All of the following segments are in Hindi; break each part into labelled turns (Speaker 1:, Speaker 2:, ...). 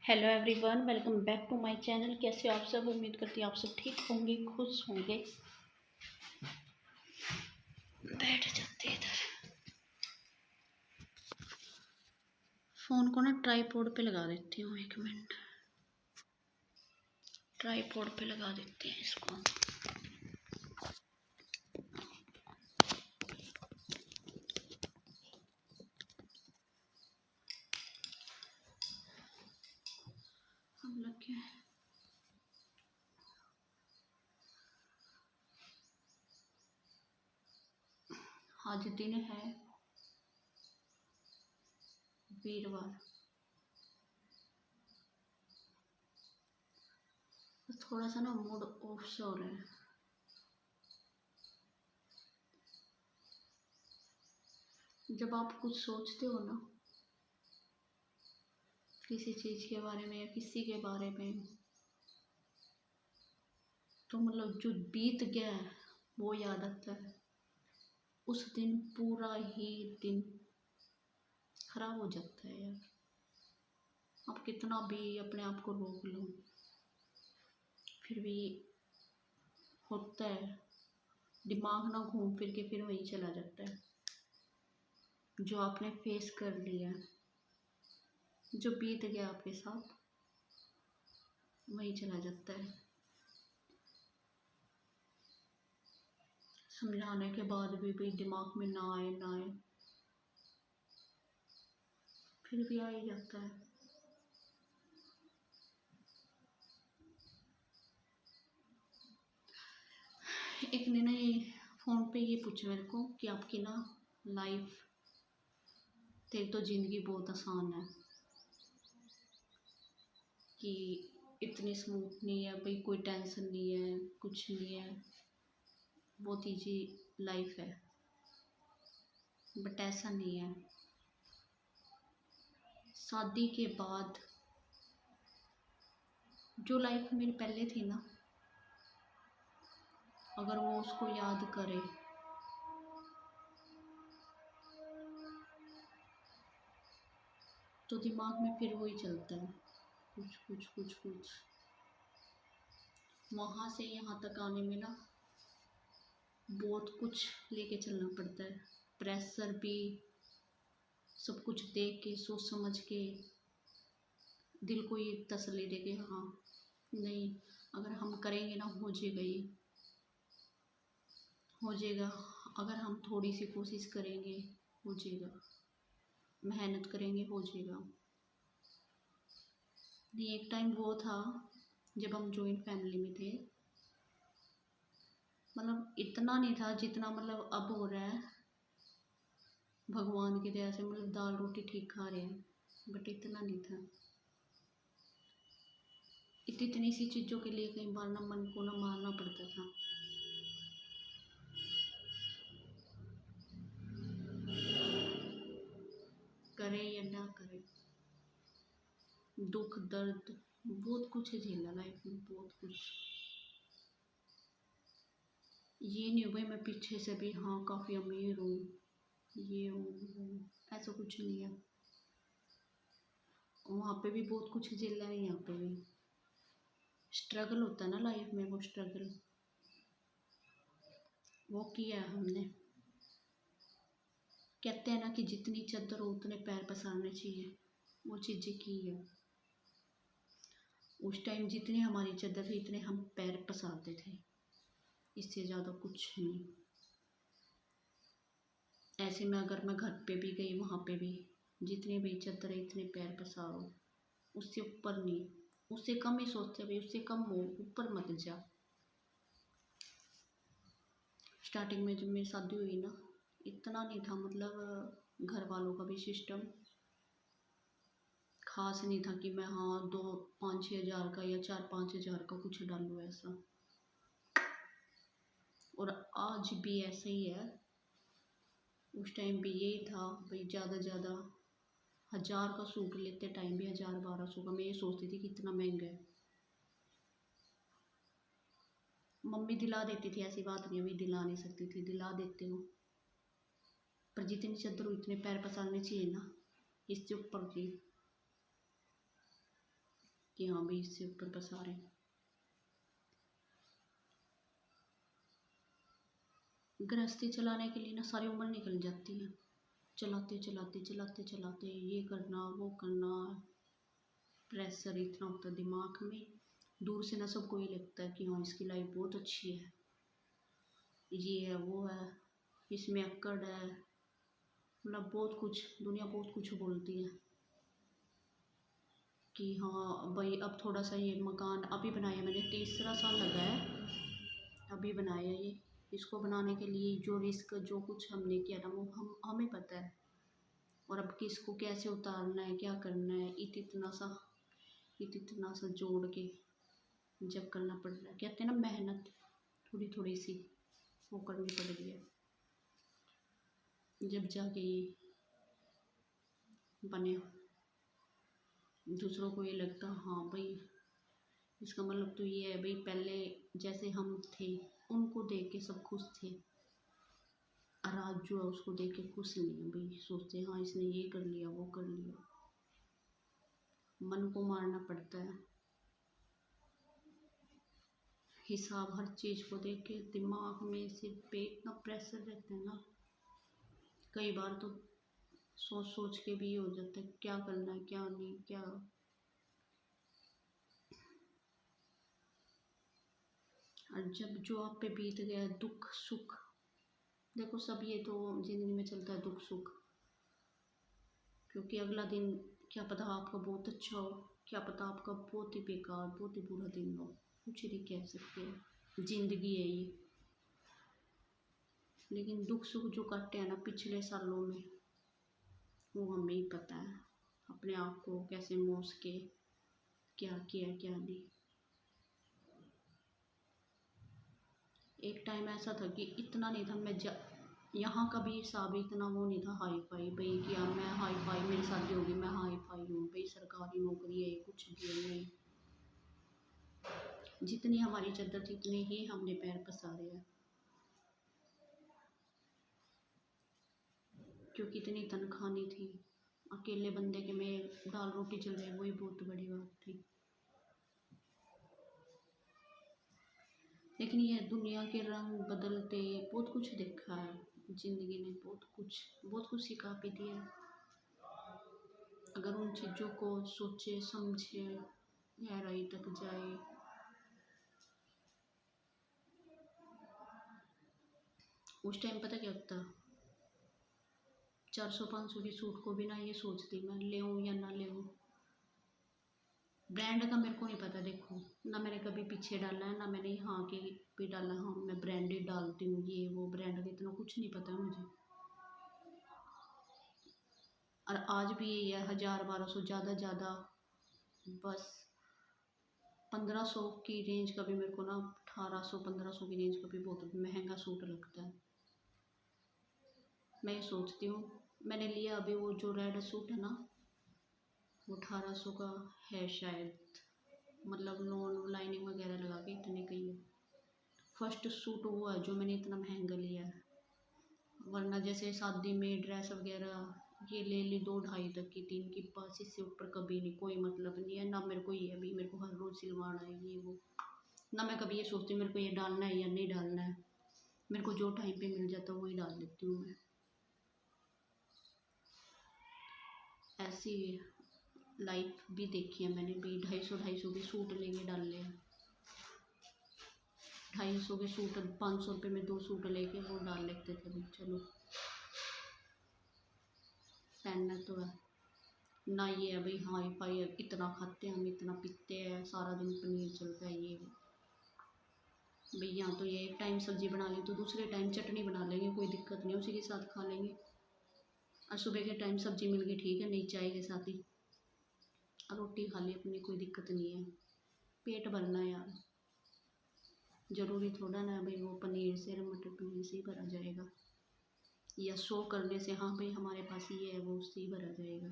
Speaker 1: Hello everyone, welcome back to my channel. कैसे आप सब? उम्मीद करती हूँ आप सब ठीक होंगे, खुश होंगे। बैठ जाते इधर। फ़ोन को ना ट्राईपॉड पे लगा देती हूँ। 1 मिनट, ट्राईपॉड पे लगा देते हैं इसको। हम लोग क्या है, आज दिन है वीरवार। थोड़ा सा ना मूड ऑफ सा हो रहा है। जब आप कुछ सोचते हो ना किसी चीज़ के बारे में या किसी के बारे में, तो मतलब जो बीत गया है वो याद आता है। उस दिन पूरा ही दिन खराब हो जाता है यार। आप कितना भी अपने आप को रोक लो फिर भी होता है, दिमाग ना घूम फिर के फिर वहीं चला जाता है। जो आपने फेस कर लिया, जो बीत गया आपके साथ, वहीं चला जाता है। समझाने के बाद भी दिमाग में ना आए फिर भी आ ही जाता है। एक ने ना ये फ़ोन पे ये पूछा मेरे को कि आपकी ना लाइफ, तेरी तो ज़िंदगी बहुत आसान है, कि इतनी स्मूथ नहीं है भाई, कोई टेंशन नहीं है, कुछ नहीं है, बहुत ईजी लाइफ है। बट ऐसा नहीं है। शादी के बाद जो लाइफ मेरी पहले थी ना, अगर वो उसको याद करे तो दिमाग में फिर वही चलता है, कुछ कुछ कुछ कुछ। वहाँ से यहाँ तक आने में ना बहुत कुछ लेके चलना पड़ता है। प्रेशर भी, सब कुछ देख के सोच समझ के दिल को ये तसल्ली दे के, हाँ नहीं, अगर हम करेंगे ना हो जाएगा, ये हो जाएगा। अगर हम थोड़ी सी कोशिश करेंगे हो जाएगा, मेहनत करेंगे हो जाएगा। नहीं, एक टाइम वो था जब हम जॉइंट फैमिली में थे, मतलब इतना नहीं था जितना मतलब अब हो रहा है। भगवान की दया से मतलब दाल रोटी ठीक खा रहे हैं, बट इतना नहीं था। इतनी सी चीज़ों के लिए कई बार ना मन को ना मारना पड़ता था। करे या ना करे, दुख दर्द बहुत कुछ है झेला लाइफ में, बहुत कुछ। ये नहीं हो भाई मैं पीछे से भी हाँ काफ़ी अमीर हूँ, ये हूँ, ऐसा कुछ नहीं है। वहाँ पे भी बहुत कुछ झेला है, यहाँ पे भी स्ट्रगल होता है ना लाइफ में। वो स्ट्रगल वो किया है हमने। कहते हैं ना कि जितनी चादर हो उतने पैर पसारने चाहिए, वो चीज़ें की है। उस टाइम जितनी हमारी चादर थी इतने हम पैर पसारते थे, इससे ज़्यादा कुछ नहीं। ऐसे में अगर मैं घर पे भी गई, वहाँ पे भी जितनी भी चादर है इतने पैर पसारो, उससे ऊपर नहीं, उससे कम ही सोचते भाई, उससे कम हो, ऊपर मत जा। स्टार्टिंग में जब मेरी शादी हुई ना, इतना नहीं था, मतलब घर वालों का भी सिस्टम खास नहीं था कि मैं हाँ 2-5-6 हज़ार का या 4-5 हज़ार का कुछ डालूँ ऐसा। और आज भी ऐसा ही है। उस टाइम भी यही था भाई, ज़्यादा ज़्यादा 1000 का सूट लेते टाइम भी 1000-1200 का। मैं ये सोचती थी कितना महंगा है। मम्मी दिला देती थी, ऐसी बात नहीं, अभी दिला नहीं सकती थी, दिला देते हो, पर जितनी चादर उतने पैर पसारने चाहिए ना, इससे ऊपर की। कि हाँ भाई इससे ऊपर पसारें। गृहस्थी चलाने के लिए ना सारी उम्र निकल जाती है, चलाते चलाते चलाते चलाते, ये करना वो करना, प्रेशर इतना होता है दिमाग में। दूर से ना सबको ये लगता है कि हाँ इसकी लाइफ बहुत अच्छी है, ये है वो है, इसमें अक्कड़ है, मतलब बहुत कुछ, दुनिया बहुत कुछ बोलती है कि हाँ भाई अब थोड़ा सा ये मकान अभी बनाया मैंने, तीसरा साल लगा है अभी बनाया ये। इसको बनाने के लिए जो रिस्क जो कुछ हमने किया ना वो हमें पता है, और अब किसको कैसे उतारना है क्या करना है, इतना सा जोड़ के जब करना पड़ रहा है, कहते हैं ना मेहनत थोड़ी थोड़ी सी वो करनी पड़ रही है, जब जाके ये बने। दूसरों को ये लगता हाँ भाई इसका मतलब तो ये है भाई पहले जैसे हम थे उनको देख के सब खुश थे, और आज जो है उसको देख के खुश नहीं है भाई, सोचते हैं हाँ इसने ये कर लिया वो कर लिया। मन को मारना पड़ता है, हिसाब हर चीज़ को देख के दिमाग में सिर पे इतना प्रेशर रहता है ना, कई बार तो सोच सोच के भी हो जाता है क्या करना है क्या नहीं क्या। और जब जो आप पे बीत गया दुख सुख, देखो सब ये तो जिंदगी में चलता है दुख सुख, क्योंकि अगला दिन क्या पता आपका बहुत अच्छा हो, क्या पता आपका बहुत ही बेकार बहुत ही बुरा दिन हो, कुछ नहीं कह सकते हैं, जिंदगी है ये। लेकिन दुख सुख जो काटे हैं ना पिछले सालों में वो हमें ही पता है, अपने आप को कैसे मोस के क्या किया क्या नहीं। एक टाइम ऐसा था कि इतना नहीं था, मैं यहाँ का भी हिसाब इतना वो नहीं था हाई फाई भाई कि अब मैं हाई फाई मेरी शादी होगी मैं हाई फाई हूँ भाई, सरकारी नौकरी है कुछ भी नहीं, जितनी हमारी चादर थी इतने ही हमने पैर पसारे हैं, क्योंकि इतनी तनख्वाह नहीं थी, अकेले बंदे के में दाल रोटी चल रही वही बहुत बड़ी बात थी। लेकिन ये दुनिया के रंग बदलते बहुत कुछ देखा है जिंदगी ने, बहुत कुछ सिखा भी दिया है, अगर उन चीज़ों को सोचे समझे गहराई तक जाए। उस टाइम पता क्या होता, 400-500 की सूट को भी ना ये सोचती मैं ले या ना ले, ब्रांड का मेरे को नहीं पता, देखो ना मैंने कभी पीछे डाला है ना मैंने यहाँ के भी डाला, हाँ मैं ब्रांडेड डालती हूँ ये वो, ब्रांड का इतना कुछ नहीं पता मुझे। और आज भी यही है 1000-1200 ज़्यादा बस, 1500 की रेंज का भी मेरे को ना 1800-1500 की रेंज का भी बहुत महंगा सूट लगता है। मैं ये सोचती हूँ मैंने लिया अभी वो जो रेड सूट है ना वो 1800 का है शायद, मतलब नॉन लाइनिंग वगैरह लगा के इतने का ही है। फर्स्ट सूट वो है जो मैंने इतना महंगा लिया है, वरना जैसे शादी में ड्रेस वगैरह ये ले ली 2-2.5 तक की 3 की, बस इससे ऊपर कभी नहीं, कोई मतलब नहीं है ना मेरे को ये अभी मेरे को हर रोज़ सिलवाना है ये वो, ना मैं कभी ये सोचती हूँ मेरे को ये डालना है या नहीं डालना है, मेरे को जो टाइम पे मिल जाता है वही डाल लेती हूँ मैं। ऐसी लाइफ भी देखी है मैंने भी, 250-250 के सूट लेके डाल लिया, 250 के सूट 500 रुपये में 2 सूट लेके वो डाल लेते थे भाई, चलो पहनना तो है ना, ये है भाई हाई फाई इतना खाते हैं हम इतना पीते हैं सारा दिन पनीर चलता है ये भाई, यहाँ तो ये एक टाइम सब्जी बना ली तो दूसरे टाइम चटनी बना लेंगे कोई दिक्कत नहीं उसी के साथ खा लेंगे, और सुबह के टाइम सब्जी मिल गई ठीक है नहीं चाय के साथ ही रोटी खा ली अपनी कोई दिक्कत नहीं है, पेट भरना है यार, ज़रूरी थोड़ा ना भाई वो पनीर से मटर पनीर से ही भरा जाएगा, या शो करने से हाँ भाई हमारे पास ये है वो उससे ही भरा जाएगा,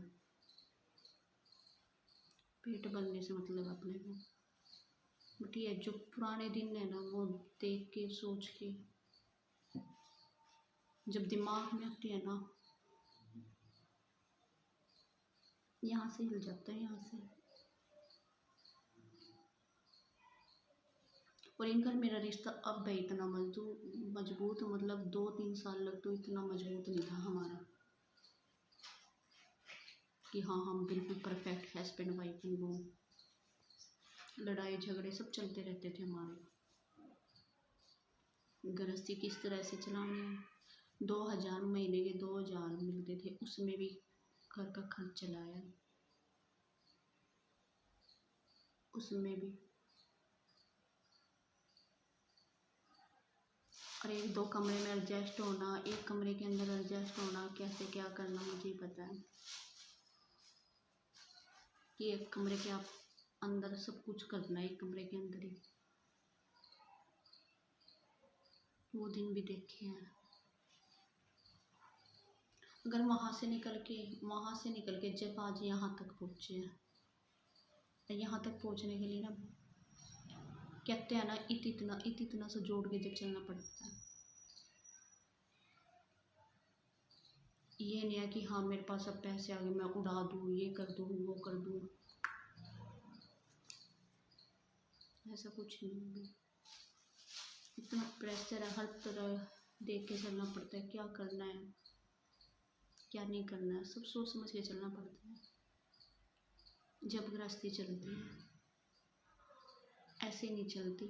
Speaker 1: पेट भरने से मतलब अपने को। बट ये जो पुराने दिन है ना वो देख के सोच के जब दिमाग में आती है ना यहाँ से हिल जाता है यहाँ से, और इनका मेरा रिश्ता अब है इतना मजबूत, मतलब 2-3 साल लग तो इतना मजबूत नहीं था हमारा कि हाँ हम बिल्कुल परफेक्ट हस्बैंड वाइफ हैं। वो लड़ाई झगड़े सब चलते रहते थे हमारे। गृहस्थी किस तरह से चलानी है, 2000 महीने के 2000 मिलते थे, उसमें भी घर का खर्च चलाया, उसमें भी। और 1-2 कमरे में एडजस्ट होना, एक कमरे के अंदर एडजस्ट होना, कैसे क्या करना मुझे ही पता है कि एक कमरे के आप अंदर सब कुछ करना है, एक कमरे के अंदर ही। वो दिन भी देखे हैं। अगर वहाँ से निकल के जब आज यहाँ तक पहुँचे हैं, यहाँ तक पहुँचने के लिए ना कहते हैं ना इतना सा जोड़ के जब चलना पड़ता है। ये नहीं है कि हाँ मेरे पास अब पैसे आ गए मैं उड़ा दूँ, ये कर दूँ वो कर दूँ, ऐसा कुछ नहीं है। इतना प्रेशर है, हर तरह देख के चलना पड़ता है, क्या करना है क्या नहीं करना है, सब सोच समझ के चलना पड़ता है जब गृहस्थी चलती है। ऐसे नहीं चलती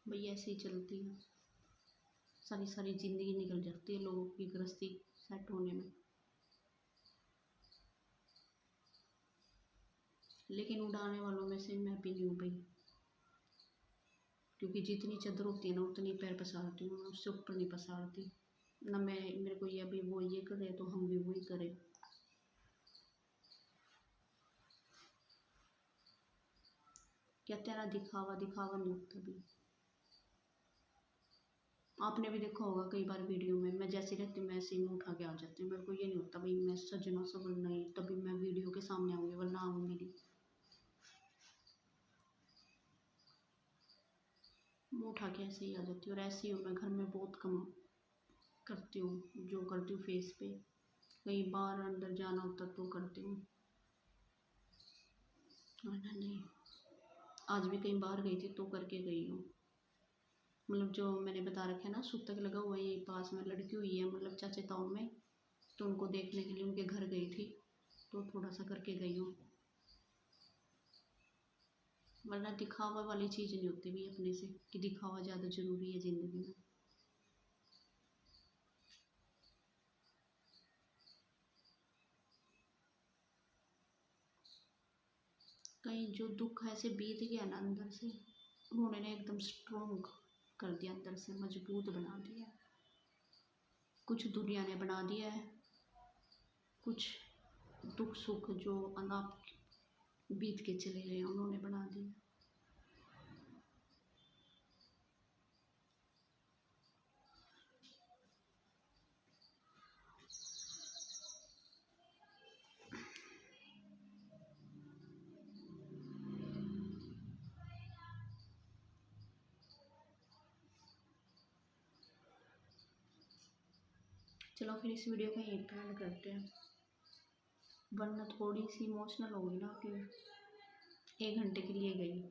Speaker 1: भाई, ऐसे ही चलती है। सारी जिंदगी निकल जाती है लोगों की गृहस्थी सेट होने में। लेकिन उड़ाने वालों में से मैं भी नहीं हूँ भाई, क्योंकि जितनी चादर होती है ना उतनी पैर पसारती हूँ, उससे ऊपर नहीं पसारती ना। मेरे को ये अभी वो ये करे तो हम भी वही करें। कहते हैं ना दिखावा दिखावा नहीं होता भी। आपने भी देखा होगा कई बार वीडियो में, मैं जैसी रहती हूँ मैं ऐसे ही मुँह उठा के आ जाती हूँ। मेरे को ये नहीं होता भाई मैं सजना सवरना ही तभी मैं वीडियो के सामने आऊँगी, वरना आऊँगी नहीं। मुँह उठा के ऐसे ही आ जाती हूँ। और ऐसी हूँ मैं, घर में बहुत कम करती हूँ जो करती हूँ फेस पे, कहीं बाहर अंदर जाना होता तो करती हूँ, वरना नहीं। आज भी कहीं बाहर गई थी तो करके गई हूँ। मतलब जो मैंने बता रखा है ना, सूतक लगा हुआ है यही पास में, लड़की हुई है मतलब चाचे ताऊ में, तो उनको देखने के लिए उनके घर गई थी तो थोड़ा सा करके गई हूँ। वरना दिखावा वाली चीज़ नहीं होती भी अपने से कि दिखावा ज़्यादा ज़रूरी है ज़िंदगी में। कहीं जो दुख ऐसे बीत गया ना अंदर से, उन्होंने ना एकदम स्ट्रोंग कर दिया, अंदर से मजबूत बना दिया। कुछ दुनिया ने बना दिया है, कुछ दुख सुख जो अनाप बीत के चले गए उन्होंने बना दिया। चलो फिर इस वीडियो को यहीं पे एंड करते हैं, वरना थोड़ी सी इमोशनल होगी ना कि 1 घंटे के लिए गई।